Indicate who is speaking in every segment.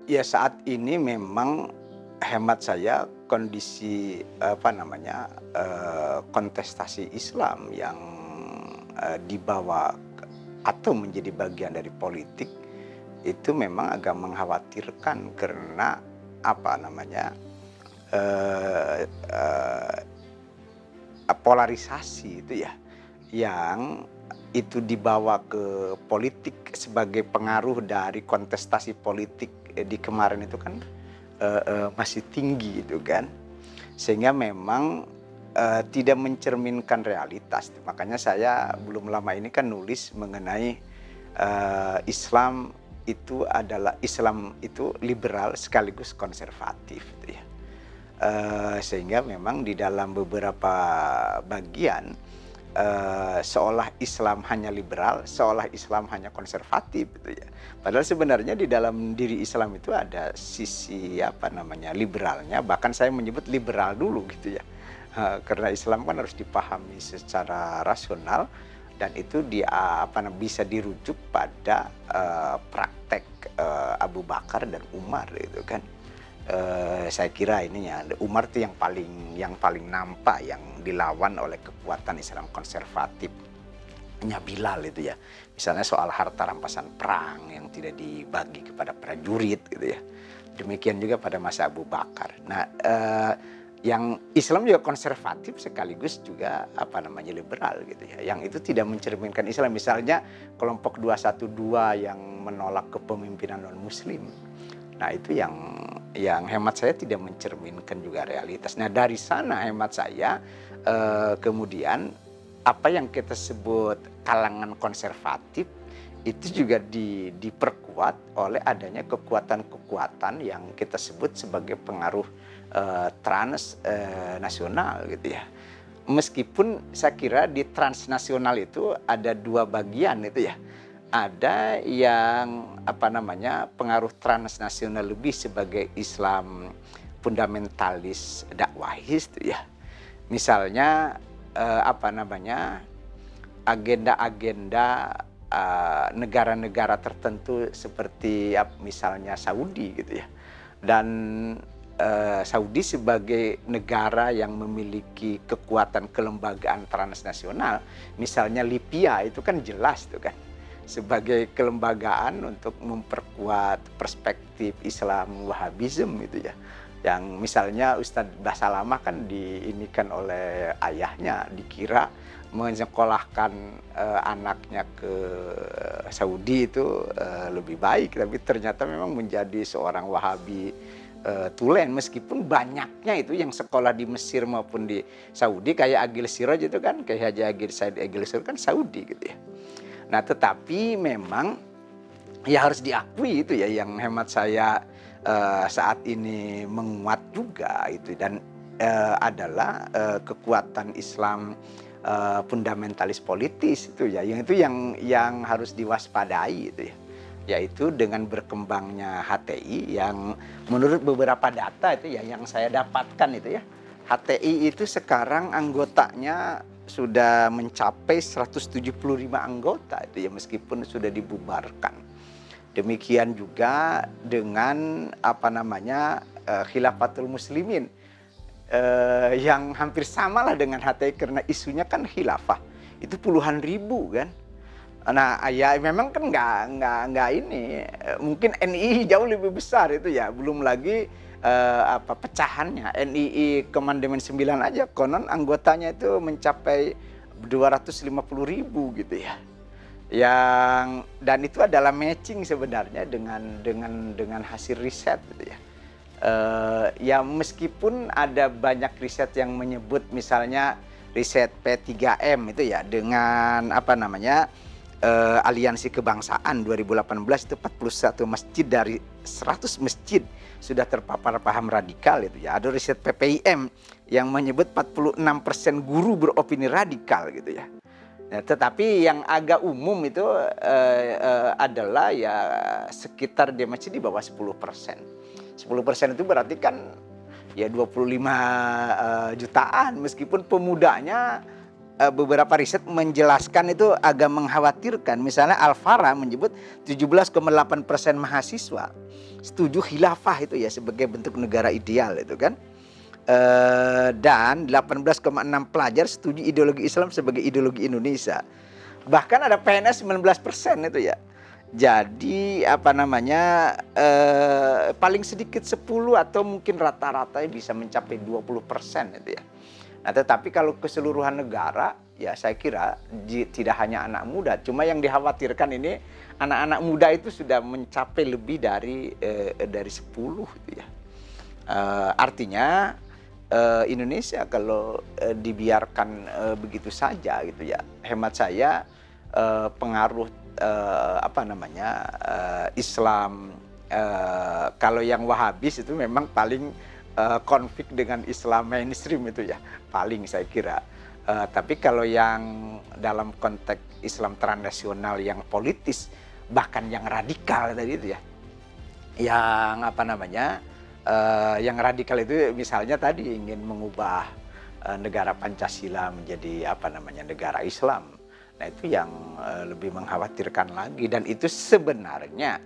Speaker 1: Ya saat ini memang hemat saya kondisi kontestasi Islam yang dibawa atau menjadi bagian dari politik itu memang agak mengkhawatirkan karena eee eee, polarisasi itu ya, yang itu dibawa ke politik sebagai pengaruh dari kontestasi politik, di kemarin itu kan, masih tinggi itu kan. Sehingga memang, tidak mencerminkan realitas. Makanya saya belum lama ini kan nulis mengenai, Islam itu liberal sekaligus konservatif gitu ya. Sehingga memang di dalam beberapa bagian, seolah Islam hanya liberal, seolah Islam hanya konservatif gitu ya. Padahal sebenarnya di dalam diri Islam itu ada sisi liberalnya, bahkan saya menyebut liberal dulu gitu ya. Karena Islam kan harus dipahami secara rasional dan itu bisa dirujuk pada, praktek, Abu Bakar dan Umar gitu kan. Saya kira ininya Umar tuh yang paling nampak yang dilawan oleh kekuatan Islam konservatifnya Bilal itu ya. Misalnya soal harta rampasan perang yang tidak dibagi kepada prajurit gitu ya. Demikian juga pada masa Abu Bakar. Nah, yang Islam juga konservatif sekaligus juga liberal gitu ya. Yang itu tidak mencerminkan Islam. Misalnya kelompok 212 yang menolak kepemimpinan non muslim. Nah, itu yang hemat saya tidak mencerminkan juga realitas. Nah, dari sana hemat saya, kemudian apa yang kita sebut kalangan konservatif itu juga diperkuat oleh adanya kekuatan-kekuatan yang kita sebut sebagai pengaruh, transnasional gitu ya. Meskipun saya kira di transnasional itu ada dua bagian itu ya. Ada yang pengaruh transnasional lebih sebagai Islam fundamentalis dakwahis itu ya. Misalnya agenda-agenda, negara-negara tertentu seperti misalnya Saudi gitu ya. Dan Saudi sebagai negara yang memiliki kekuatan kelembagaan transnasional, misalnya Libya itu kan jelas tuh kan. Sebagai kelembagaan untuk memperkuat perspektif Islam Wahhabism gitu ya. Yang misalnya Ustadz Basalamah kan diinikan oleh ayahnya, dikira menyekolahkan, anaknya ke Saudi itu, lebih baik, tapi ternyata memang menjadi seorang Wahabi, tulen. Meskipun banyaknya itu yang sekolah di Mesir maupun di Saudi kayak Agil Siraj itu kan, kayak Haji Agil Said Agil Siraj kan Saudi gitu ya. Nah, tetapi memang ya harus diakui itu ya yang hemat saya, saat ini menguat juga itu dan, adalah, kekuatan Islam, fundamentalis politis itu ya, yang harus diwaspadai itu ya. Yaitu dengan berkembangnya HTI yang menurut beberapa data itu ya yang saya dapatkan itu ya, HTI itu sekarang anggotanya sudah mencapai 175 anggota itu ya meskipun sudah dibubarkan. Demikian juga dengan Khilafatul Muslimin, yang hampir samalah dengan HTI karena isunya kan khilafah. Itu puluhan ribu kan. Nah, ya memang kan nggak ini, mungkin NII jauh lebih besar itu ya, belum lagi, pecahannya. NII Komandemen 9 aja konon anggotanya itu mencapai 250.000 gitu ya. Dan itu adalah matching sebenarnya dengan hasil riset gitu ya. Ya meskipun ada banyak riset yang menyebut misalnya riset P3M itu ya dengan Aliansi Kebangsaan 2018 itu 41 masjid dari 100 masjid sudah terpapar paham radikal itu ya. Ada riset PPIM yang menyebut 46% guru beropini radikal gitu ya. Nah, tetapi yang agak umum itu adalah ya sekitar dia masih di bawah 10%. 10% itu berarti kan ya 25 jutaan meskipun pemudanya beberapa riset menjelaskan itu agak mengkhawatirkan. Misalnya Al-Fara menyebut 17,8% mahasiswa setuju khilafah itu ya sebagai bentuk negara ideal itu kan. Dan 18,6 pelajar setuju ideologi Islam sebagai ideologi Indonesia. Bahkan ada PNS 19% itu ya. Jadi apa namanya paling sedikit 10 atau mungkin rata-rata bisa mencapai 20% itu ya. Nah, tetapi kalau keseluruhan negara ya saya kira tidak hanya anak muda, cuma yang dikhawatirkan ini anak-anak muda itu sudah mencapai lebih dari 10 gitu ya. Artinya Indonesia kalau dibiarkan begitu saja gitu ya, hemat saya pengaruh Islam kalau yang Wahabis itu memang paling konflik dengan Islam mainstream itu ya, paling saya kira. Tapi kalau yang dalam konteks Islam transnasional yang politis, bahkan yang radikal tadi itu ya, yang yang radikal itu misalnya tadi ingin mengubah negara Pancasila menjadi negara Islam. Nah itu yang lebih mengkhawatirkan lagi, dan itu sebenarnya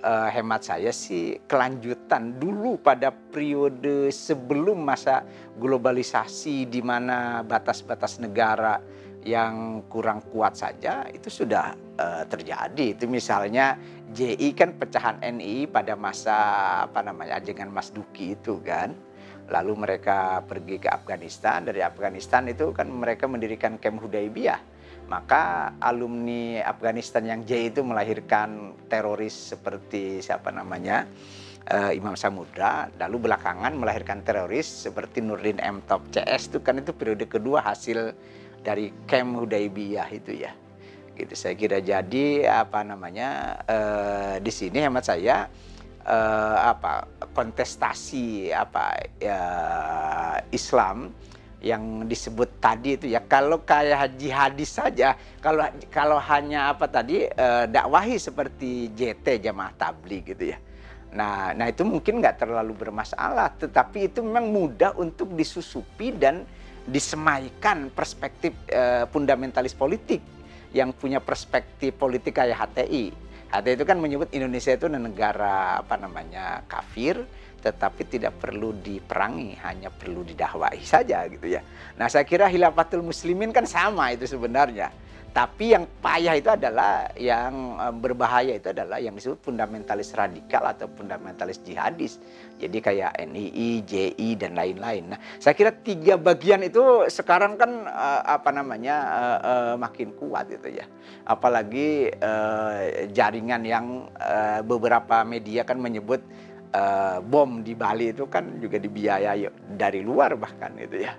Speaker 1: hemat saya sih kelanjutan dulu pada periode sebelum masa globalisasi di mana batas-batas negara yang kurang kuat saja itu sudah terjadi. Itu misalnya JI kan pecahan NI pada masa ajengan Mas Duki itu kan. Lalu mereka pergi ke Afghanistan, dari Afghanistan itu kan mereka mendirikan Camp Hudaybiyah. Maka alumni Afghanistan yang J itu melahirkan teroris seperti Imam Samudra, lalu belakangan melahirkan teroris seperti Nurdin M. Top CS itu kan itu periode kedua hasil dari Camp Hudaybiyah itu ya. Gitu saya kira. Jadi di sini hemat saya kontestasi Islam yang disebut tadi itu ya, kalau kayak jihadis saja, kalau hanya dakwahi seperti JT Jamaah Tabligh gitu ya. Nah itu mungkin nggak terlalu bermasalah, tetapi itu memang mudah untuk disusupi dan disemaikan perspektif fundamentalis politik yang punya perspektif politik kayak HTI. HTI itu kan menyebut Indonesia itu negara kafir, tetapi tidak perlu diperangi, hanya perlu didakwai saja gitu ya. Nah saya kira Khilafatul Muslimin kan sama itu sebenarnya. Tapi yang payah itu adalah, yang berbahaya itu adalah yang disebut fundamentalis radikal atau fundamentalis jihadis. Jadi kayak NII, JI dan lain-lain. Nah saya kira tiga bagian itu sekarang kan makin kuat gitu ya. Apalagi jaringan yang beberapa media kan menyebut bom di Bali itu kan juga dibiayai dari luar bahkan gitu ya.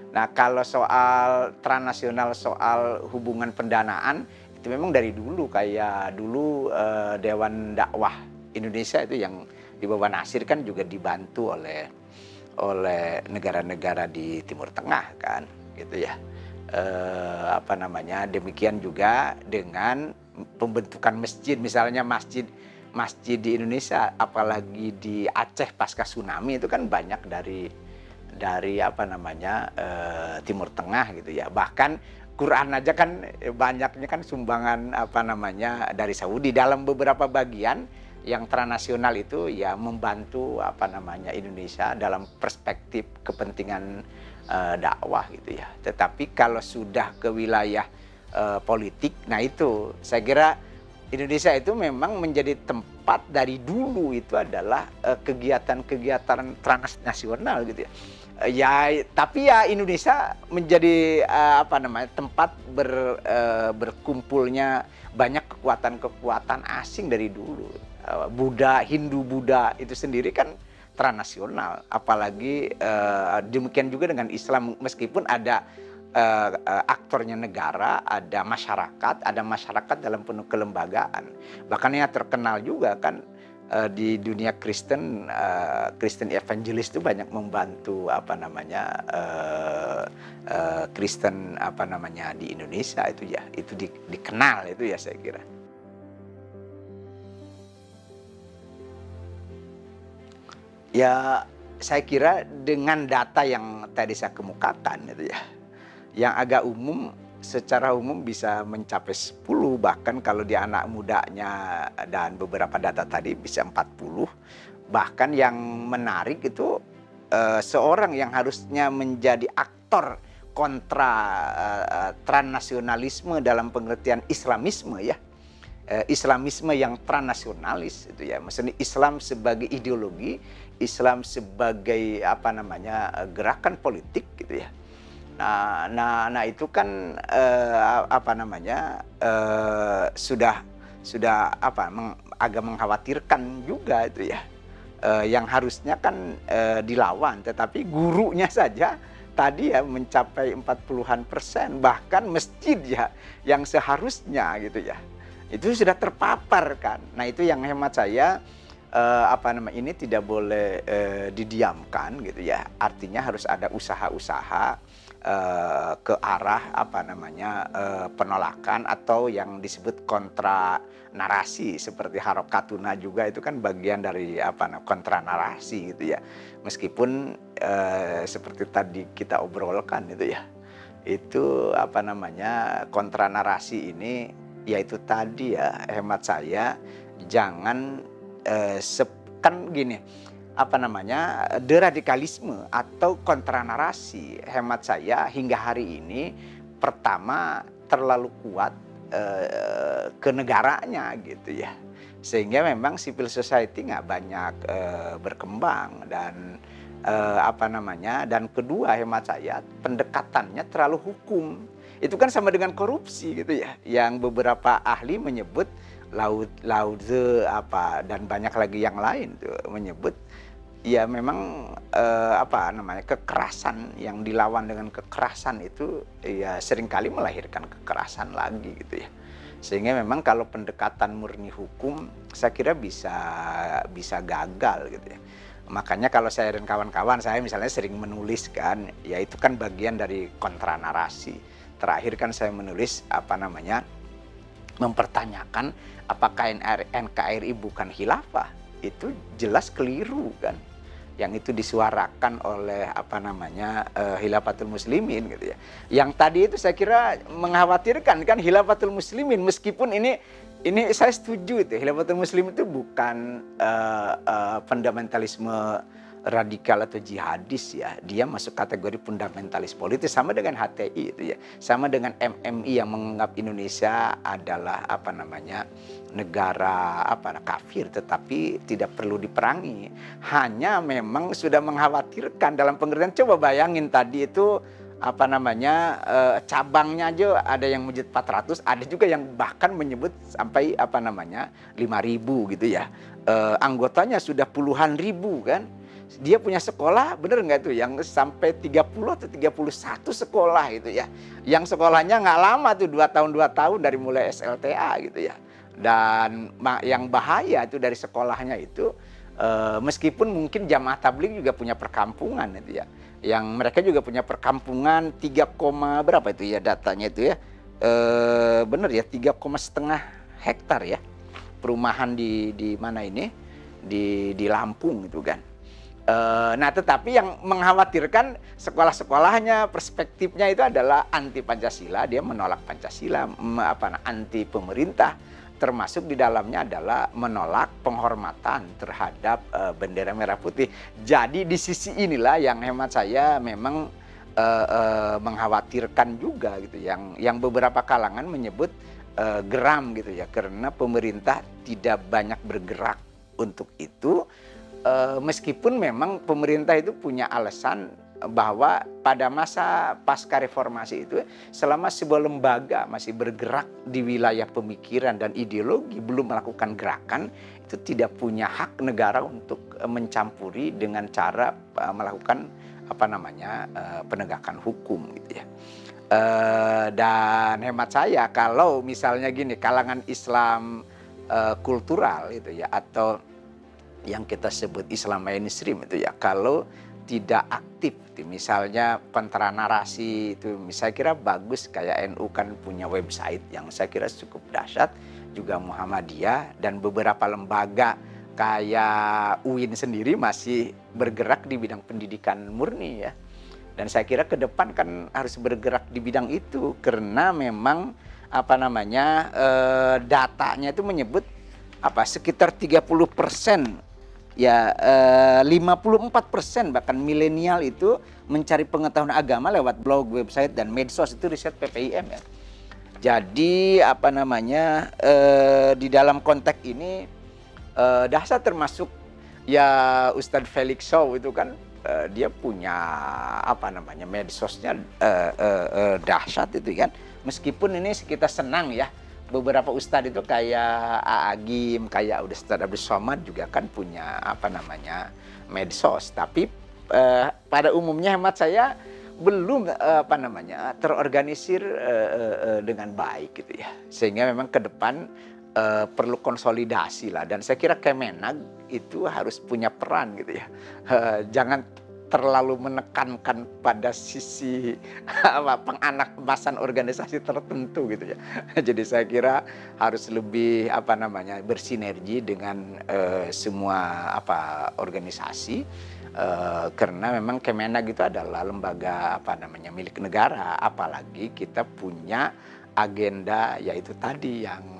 Speaker 1: Nah kalau soal transnasional, soal hubungan pendanaan itu memang dari dulu, kayak dulu Dewan Dakwah Indonesia itu yang di bawah Nasir kan juga dibantu oleh negara-negara di Timur Tengah kan gitu ya. Demikian juga dengan pembentukan masjid, misalnya masjid di Indonesia, apalagi di Aceh pasca tsunami itu kan banyak dari Timur Tengah gitu ya. Bahkan Quran aja kan banyaknya kan sumbangan dari Saudi. Dalam beberapa bagian yang transnasional itu ya membantu Indonesia dalam perspektif kepentingan dakwah gitu ya. Tetapi kalau sudah ke wilayah politik, nah itu saya kira Indonesia itu memang menjadi tempat dari dulu itu adalah kegiatan-kegiatan transnasional gitu ya. Tapi ya Indonesia menjadi tempat berkumpulnya banyak kekuatan-kekuatan asing dari dulu. Hindu-Buddha itu sendiri kan transnasional, apalagi demikian juga dengan Islam, meskipun ada aktornya negara, ada masyarakat dalam penuh kelembagaan. Bahkan yang terkenal juga kan di dunia Kristen, Kristen evangelis itu banyak membantu Kristen di Indonesia itu ya, itu dikenal itu ya saya kira. Ya saya kira dengan data yang tadi saya kemukakan itu ya, Yang agak umum, secara umum bisa mencapai 10, bahkan kalau di anak mudanya dan beberapa data tadi bisa 40. Bahkan yang menarik itu seorang yang harusnya menjadi aktor kontra transnasionalisme dalam pengertian Islamisme ya. Islamisme yang transnasionalis itu ya. Maksudnya Islam sebagai ideologi, Islam sebagai apa namanya gerakan politik gitu ya. Nah itu kan apa namanya sudah apa agak mengkhawatirkan juga itu ya. Yang harusnya kan dilawan, tetapi gurunya saja tadi ya mencapai 40-an%, bahkan masjid ya yang seharusnya gitu ya itu sudah terpapar kan. Nah itu yang hemat saya apa namanya ini tidak boleh didiamkan gitu ya. Artinya harus ada usaha-usaha ke arah apa namanya penolakan atau yang disebut kontra narasi, seperti Harokatuna juga itu kan bagian dari apa kontra narasi gitu ya. Meskipun seperti tadi kita obrolkan itu ya, itu apa namanya kontra narasi ini yaitu tadi ya hemat saya jangan kan gini apa namanya deradikalisme atau kontra narasi hemat saya hingga hari ini pertama terlalu kuat ke negaranya gitu ya, sehingga memang civil society nggak banyak berkembang dan apa namanya dan kedua hemat saya pendekatannya terlalu hukum. Itu kan sama dengan korupsi gitu ya, yang beberapa ahli menyebut Lao Tzu apa dan banyak lagi yang lain tuh menyebut ya memang apa namanya kekerasan yang dilawan dengan kekerasan itu ya seringkali melahirkan kekerasan lagi gitu ya. Sehingga memang kalau pendekatan murni hukum saya kira bisa gagal gitu ya. Makanya kalau saya dan kawan-kawan saya misalnya sering menulis kan, ya itu kan bagian dari kontra narasi. Terakhir kan saya menulis apa namanya mempertanyakan apakah NKRI bukan khilafah. Itu jelas keliru kan. Yang itu disuarakan oleh apa namanya Khilafatul Muslimin gitu ya. Yang tadi itu saya kira mengkhawatirkan kan Khilafatul Muslimin, meskipun ini saya setuju itu Khilafatul Muslimin itu bukan fundamentalisme radikal atau jihadis ya, dia masuk kategori fundamentalis politis sama dengan HTI itu ya, sama dengan MMI yang menganggap Indonesia adalah apa namanya negara apa kafir tetapi tidak perlu diperangi, hanya memang sudah mengkhawatirkan dalam pengertian. Coba bayangin tadi itu apa namanya cabangnya aja ada yang menyebut 400, ada juga yang bahkan menyebut sampai apa namanya 5.000 gitu ya, anggotanya sudah puluhan ribu kan. Dia punya sekolah, bener nggak tuh, yang sampai 30 atau 31 sekolah gitu ya. Yang sekolahnya nggak lama tuh, 2 tahun dari mulai SLTA gitu ya. Dan yang bahaya itu dari sekolahnya itu, meskipun mungkin jamaah tabligh juga punya perkampungan itu ya. Yang mereka juga punya perkampungan 3, berapa itu ya datanya itu ya. Bener ya 3,5 hektar ya. Perumahan di mana ini? Di Lampung itu kan. Nah tetapi yang mengkhawatirkan sekolah-sekolahnya perspektifnya itu adalah anti Pancasila, dia menolak Pancasila, anti pemerintah, termasuk di dalamnya adalah menolak penghormatan terhadap bendera merah putih. Jadi di sisi inilah yang hemat saya memang mengkhawatirkan juga gitu, yang beberapa kalangan menyebut geram gitu ya, karena pemerintah tidak banyak bergerak untuk itu. Meskipun memang pemerintah itu punya alasan bahwa pada masa pasca reformasi itu selama sebuah lembaga masih bergerak di wilayah pemikiran dan ideologi belum melakukan gerakan, itu tidak punya hak negara untuk mencampuri dengan cara melakukan apa namanya penegakan hukum gitu ya. Dan hemat saya kalau misalnya gini, kalangan Islam kultural itu ya, atau yang kita sebut Islam mainstream itu ya, kalau tidak aktif misalnya kontra narasi itu, saya kira bagus. Kayak NU kan punya website yang saya kira cukup dahsyat, juga Muhammadiyah dan beberapa lembaga kayak UIN sendiri masih bergerak di bidang pendidikan murni ya. Dan saya kira ke depan kan harus bergerak di bidang itu karena memang apa namanya datanya itu menyebut sekitar 30% ya 54% bahkan milenial itu mencari pengetahuan agama lewat blog, website dan medsos, itu riset PPIM ya. Jadi apa namanya di dalam konteks ini Dahsyat termasuk ya Ustadz Felix Shaw itu kan dia punya apa namanya medsosnya dahsyat itu kan. Meskipun ini kita senang ya, beberapa ustadz itu kayak Agim, kayak Ustadz Abdul Somad juga kan punya apa namanya medsos, tapi pada umumnya hemat saya belum apa namanya terorganisir dengan baik gitu ya, sehingga memang ke depan perlu konsolidasi lah, dan saya kira Kemenag itu harus punya peran gitu ya. Jangan terlalu menekankan pada sisi penganakmasan organisasi tertentu gitu ya. Jadi saya kira harus lebih apa namanya bersinergi dengan semua organisasi, karena memang Kemenag itu adalah lembaga apa namanya milik negara, apalagi kita punya agenda yaitu tadi yang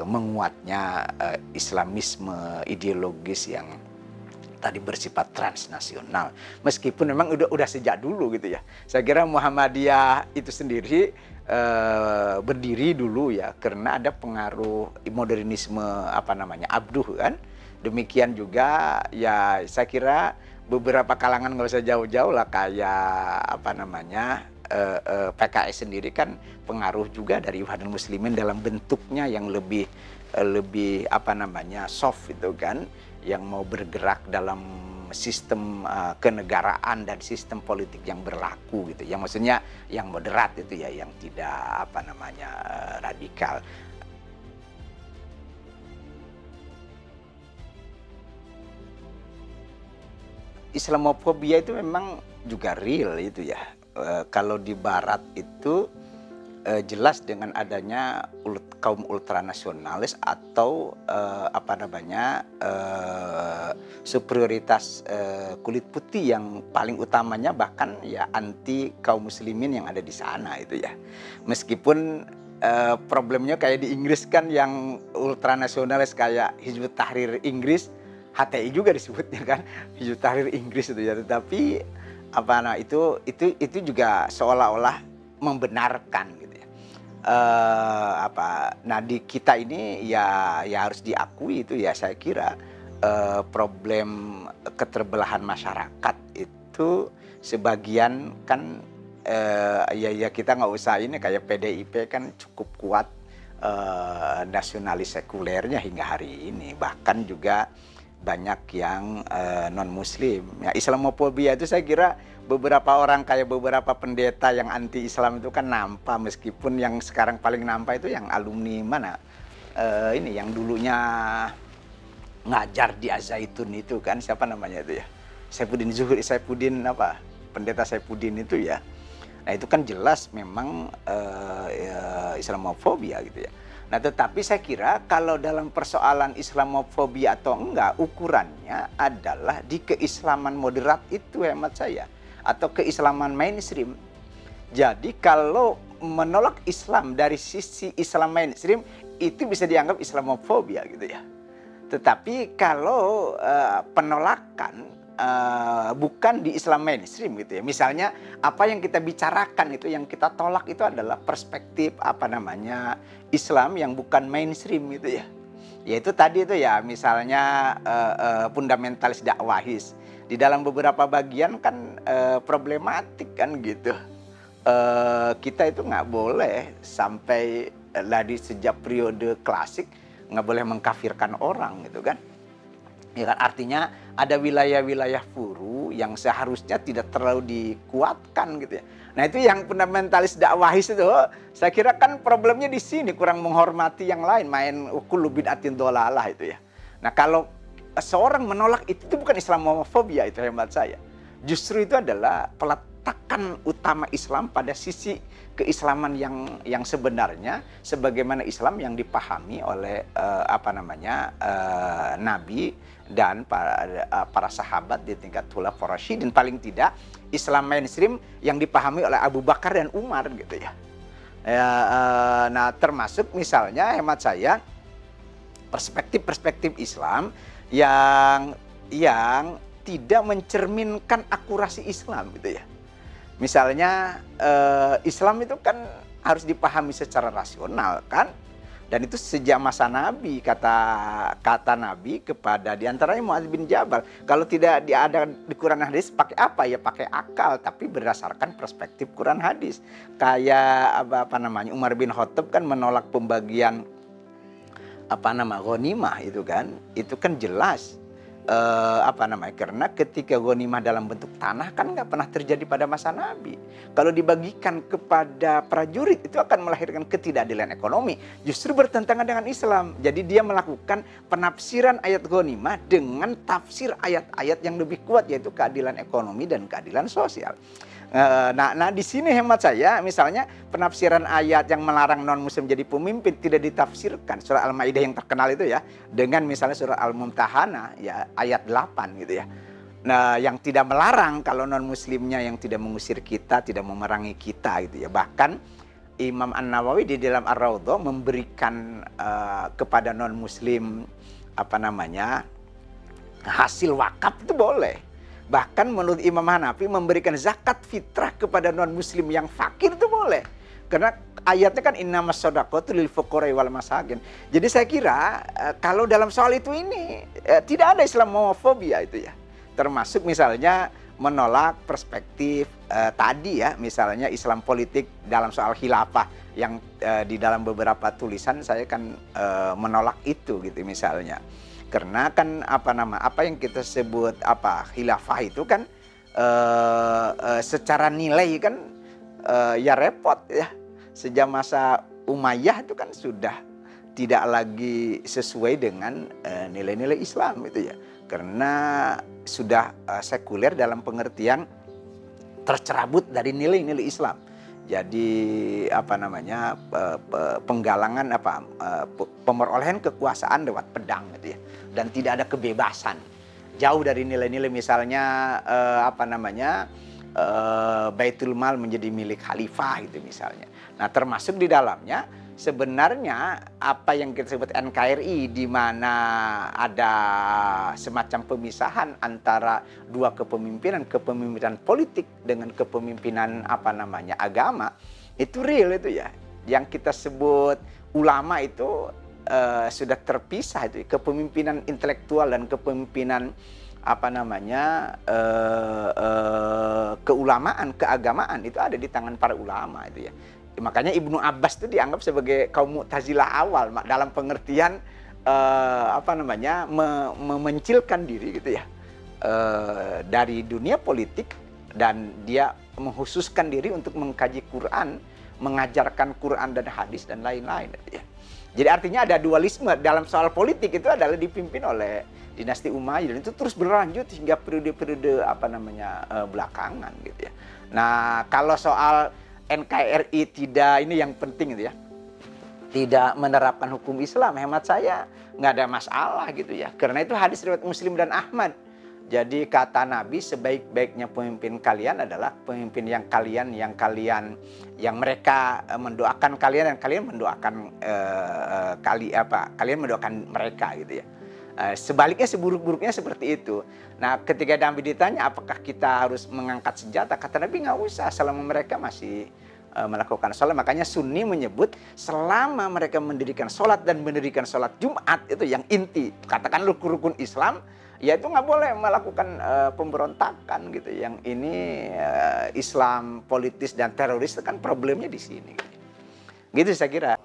Speaker 1: menguatnya Islamisme ideologis yang tadi bersifat transnasional. Meskipun memang udah sejak dulu gitu ya. Saya kira Muhammadiyah itu sendiri berdiri dulu ya karena ada pengaruh modernisme Abduh kan. Demikian juga ya saya kira beberapa kalangan nggak usah jauh-jauh lah kayak PKS sendiri kan pengaruh juga dari Ikhwanul Muslimin dalam bentuknya yang lebih soft itu kan, yang mau bergerak dalam sistem kenegaraan dan sistem politik yang berlaku gitu. Yang maksudnya yang moderat itu ya, yang tidak radikal. Islamofobia itu memang juga real itu ya. Kalau di Barat itu jelas dengan adanya kaum ultranasionalis atau superioritas kulit putih yang paling utamanya bahkan ya anti kaum muslimin yang ada di sana itu ya. Meskipun problemnya kayak di Inggris kan yang ultranasionalis kayak Hizbut Tahrir Inggris, HTI juga disebutnya kan, Hizbut Tahrir Inggris itu ya, tetapi itu juga seolah-olah membenarkan gitu ya. Nah di kita ini ya harus diakui itu ya, saya kira problem keterbelahan masyarakat itu sebagian kan ya kita nggak usah ini kayak PDIP kan cukup kuat nasionalis sekulernya hingga hari ini, bahkan juga banyak yang non-muslim. Ya, Islamofobia itu saya kira beberapa orang kayak beberapa pendeta yang anti-Islam itu kan nampak, meskipun yang sekarang paling nampak itu yang alumni mana ini yang dulunya ngajar di Al-Zaitun itu kan, siapa namanya itu ya, Saifuddin pendeta Saifuddin itu ya. Nah itu kan jelas memang Islamofobia gitu ya. Nah tetapi saya kira kalau dalam persoalan Islamofobia atau enggak, ukurannya adalah di keislaman moderat itu hemat saya, atau keislaman mainstream. Jadi kalau menolak Islam dari sisi Islam mainstream itu bisa dianggap Islamofobia gitu ya. Tetapi kalau penolakan bukan di Islam mainstream gitu ya. Misalnya apa yang kita bicarakan itu, yang kita tolak itu adalah perspektif Islam yang bukan mainstream gitu ya. Yaitu tadi itu ya, misalnya fundamentalis dakwahis. Di dalam beberapa bagian kan problematik kan gitu. Kita itu nggak boleh sampai dari sejak periode klasik nggak boleh mengkafirkan orang gitu kan. Ya kan, artinya ada wilayah-wilayah furu yang seharusnya tidak terlalu dikuatkan gitu ya. Nah itu yang fundamentalis dakwahis itu, saya kira kan problemnya di sini, kurang menghormati yang lain, main kullu bid'atin dhalalah itu ya. Nah kalau seorang menolak itu bukan Islamofobia, itu hemat saya. Justru itu adalah meletakkan utama Islam pada sisi keislaman yang sebenarnya, sebagaimana Islam yang dipahami oleh Nabi dan para sahabat di tingkat Khulafaur Rasyidin, paling tidak Islam mainstream yang dipahami oleh Abu Bakar dan Umar gitu ya. Nah, termasuk misalnya hemat saya perspektif-perspektif Islam yang tidak mencerminkan akurasi Islam gitu ya. Misalnya Islam itu kan harus dipahami secara rasional kan, dan itu sejak masa Nabi, kata Nabi kepada diantaranya Muadz bin Jabal, kalau tidak ada di Quran hadis pakai apa ya, pakai akal, tapi berdasarkan perspektif Quran hadis. Kayak Umar bin Khattab kan menolak pembagian ghanimah itu kan jelas. Karena ketika ghanimah dalam bentuk tanah kan nggak pernah terjadi pada masa Nabi. Kalau dibagikan kepada prajurit itu akan melahirkan ketidakadilan ekonomi, justru bertentangan dengan Islam. Jadi dia melakukan penafsiran ayat ghanimah dengan tafsir ayat-ayat yang lebih kuat, yaitu keadilan ekonomi dan keadilan sosial. Nah di sini hemat saya, misalnya penafsiran ayat yang melarang non muslim jadi pemimpin tidak ditafsirkan surah Al-Maidah yang terkenal itu ya, dengan misalnya surah Al-Mumtahanah ya ayat 8 gitu ya. Nah, yang tidak melarang kalau non muslimnya yang tidak mengusir kita, tidak memerangi kita gitu ya. Bahkan Imam An-Nawawi di dalam Ar-Raudhah memberikan kepada non muslim hasil wakaf itu boleh. Bahkan menurut Imam Hanafi memberikan zakat fitrah kepada non-muslim yang fakir itu boleh. Karena ayatnya kan innamas shadaqatu lil fuqara'i wal masakin. Jadi saya kira kalau dalam soal itu ini tidak ada Islamofobia itu ya. Termasuk misalnya menolak perspektif tadi ya, misalnya Islam politik dalam soal khilafah yang di dalam beberapa tulisan saya kan menolak itu gitu misalnya. Karena kan apa yang kita sebut khilafah itu kan secara nilai kan ya repot ya. Sejak masa Umayyah itu kan sudah tidak lagi sesuai dengan nilai-nilai Islam itu ya. Karena sudah sekuler dalam pengertian tercerabut dari nilai-nilai Islam. Jadi penggalangan pemerolehan kekuasaan lewat pedang gitu ya, dan tidak ada kebebasan, jauh dari nilai-nilai misalnya Baitul Mal menjadi milik khalifah gitu misalnya. Nah, termasuk di dalamnya sebenarnya apa yang kita sebut NKRI, di mana ada semacam pemisahan antara dua kepemimpinan politik dengan kepemimpinan agama, itu real itu ya. Yang kita sebut ulama itu sudah terpisah itu, kepemimpinan intelektual dan kepemimpinan keulamaan, keagamaan itu ada di tangan para ulama itu ya. Makanya Ibnu Abbas itu dianggap sebagai kaum Mu'tazilah awal dalam pengertian memencilkan diri gitu ya dari dunia politik, dan dia menghususkan diri untuk mengkaji Quran, mengajarkan Quran dan hadis dan lain-lain gitu ya. Jadi artinya ada dualisme dalam soal politik, itu adalah dipimpin oleh dinasti Umayyah, dan itu terus berlanjut hingga periode-periode belakangan gitu ya. Nah, kalau soal NKRI tidak, ini yang penting gitu ya, tidak menerapkan hukum Islam, hemat saya nggak ada masalah gitu ya. Karena itu hadis riwayat Muslim dan Ahmad. Jadi kata Nabi, sebaik-baiknya pemimpin kalian adalah pemimpin yang mereka mendoakan kalian dan kalian mendoakan kalian mendoakan mereka gitu ya. Sebaliknya seburuk-buruknya seperti itu. Nah, ketika Nabi ditanya apakah kita harus mengangkat senjata, kata Nabi nggak usah selama mereka masih melakukan sholat. Makanya Sunni menyebut selama mereka mendirikan sholat dan mendirikan sholat Jumat, itu yang inti, katakan rukun Islam, ya itu nggak boleh melakukan pemberontakan gitu. Yang ini Islam politis dan teroris kan problemnya di sini. Gitu saya kira.